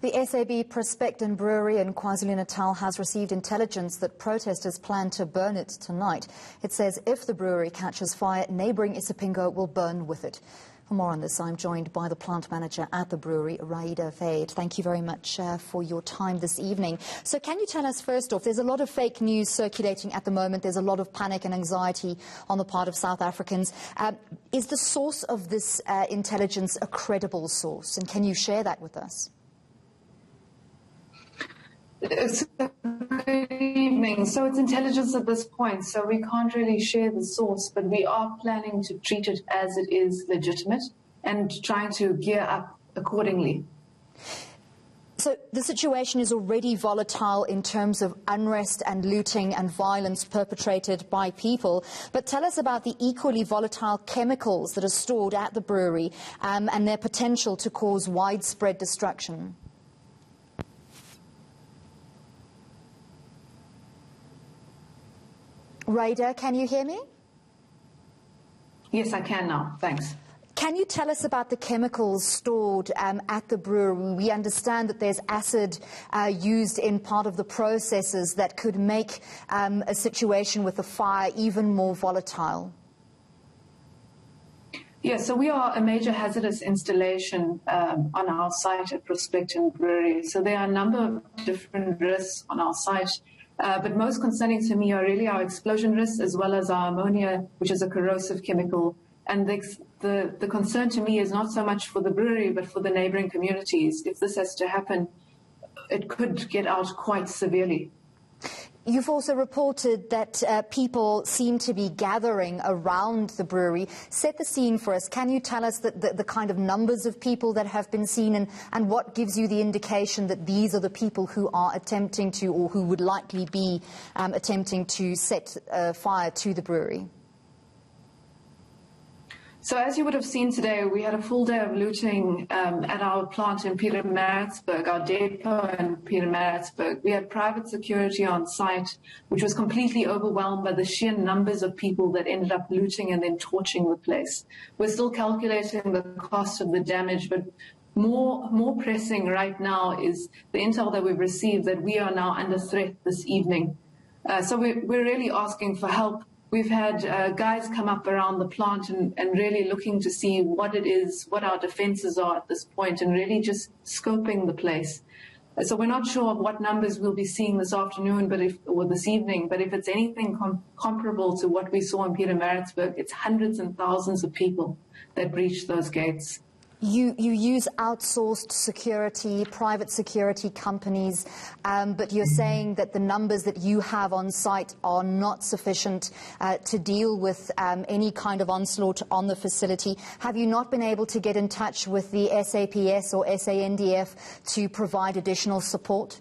The SAB Prospecton Brewery in Kwazulu-Natal has received intelligence that protesters plan to burn it tonight. It says if the brewery catches fire, neighbouring Isipingo will burn with it. For more on this, I'm joined by the plant manager at the brewery, Rayda Vaid. Thank you very much for your time this evening. So can you tell us, first off, there's a lot of fake news circulating at the moment. There's a lot of panic and anxiety on the part of South Africans. Is the source of this intelligence a credible source? And can you share that with us? Good evening. So it's intelligence at this point, so we can't really share the source, but we are planning to treat it as it is legitimate and trying to gear up accordingly. So the situation is already volatile in terms of unrest and looting and violence perpetrated by people. But tell us about the equally volatile chemicals that are stored at the brewery and their potential to cause widespread destruction. Rayda, can you hear me? Yes, I can now. Thanks. Can you tell us about the chemicals stored at the brewery? We understand that there's acid used in part of the processes that could make a situation with a fire even more volatile. Yes, so we are a major hazardous installation on our site at Prospecton Brewery. So there are a number of different risks on our site. But most concerning to me are really our explosion risks, as well as our ammonia, which is a corrosive chemical. And the concern to me is not so much for the brewery, but for the neighbouring communities. If this has to happen, it could get out quite severely. You've also reported that people seem to be gathering around the brewery. Set the scene for us. Can you tell us the kind of numbers of people that have been seen and what gives you the indication that these are the people who are attempting to, or who would likely be attempting to set fire to the brewery? So as you would have seen today, we had a full day of looting at our plant in Pietermaritzburg, our depot in Pietermaritzburg. We had private security on site, which was completely overwhelmed by the sheer numbers of people that ended up looting and then torching the place. We're still calculating the cost of the damage, but more pressing right now is the intel that we've received that we are now under threat this evening. So we're really asking for help. We've had guys come up around the plant and really looking to see what it is, what our defenses are at this point, and really just scoping the place. So we're not sure of what numbers we'll be seeing this afternoon, or this evening, but if it's anything comparable to what we saw in Pietermaritzburg, it's hundreds and thousands of people that breached those gates. You use outsourced security, private security companies, but you're saying that the numbers that you have on site are not sufficient to deal with any kind of onslaught on the facility. Have you not been able to get in touch with the SAPS or SANDF to provide additional support?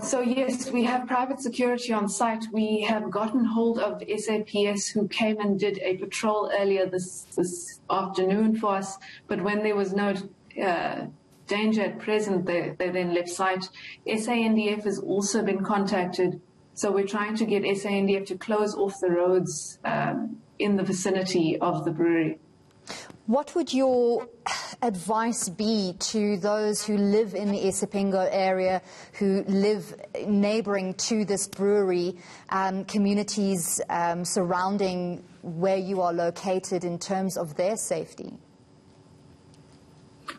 So yes, we have private security on site. We have gotten hold of SAPS, who came and did a patrol earlier this afternoon for us, but when there was no danger at present, they then left site. SANDF has also been contacted, so we're trying to get SANDF to close off the roads in the vicinity of the brewery. What would your advice be to those who live in the Isipingo area, who live neighbouring to this brewery, communities surrounding where you are located in terms of their safety?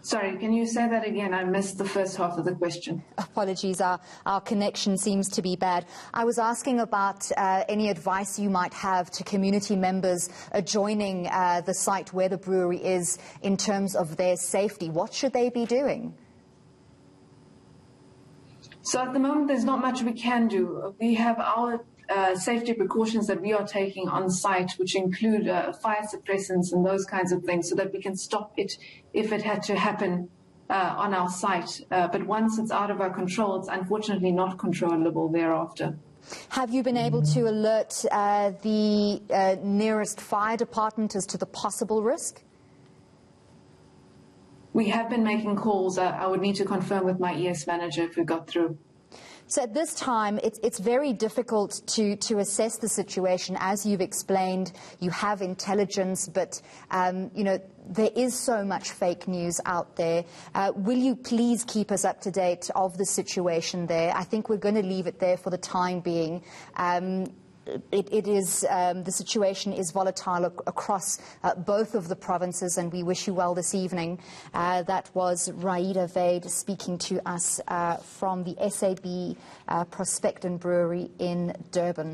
Sorry, can you say that again? I missed the first half of the question. Apologies, our connection seems to be bad. I was asking about any advice you might have to community members adjoining the site where the brewery is in terms of their safety. What should they be doing? So at the moment, there's not much we can do. We have our safety precautions that we are taking on site, which include fire suppressants and those kinds of things, so that we can stop it if it had to happen on our site. But once it's out of our control, it's unfortunately not controllable thereafter. Have you been able to alert the nearest fire department as to the possible risk? We have been making calls. I would need to confirm with my ES manager if we got through. So at this time, it's very difficult to assess the situation. As you've explained, you have intelligence, but, you know, there is so much fake news out there. Will you please keep us up to date of the situation there? I think we're going to leave it there for the time being. The situation is volatile across both of the provinces, and we wish you well this evening. That was Rayda Vaid speaking to us from the SAB Prospecton Brewery in Durban.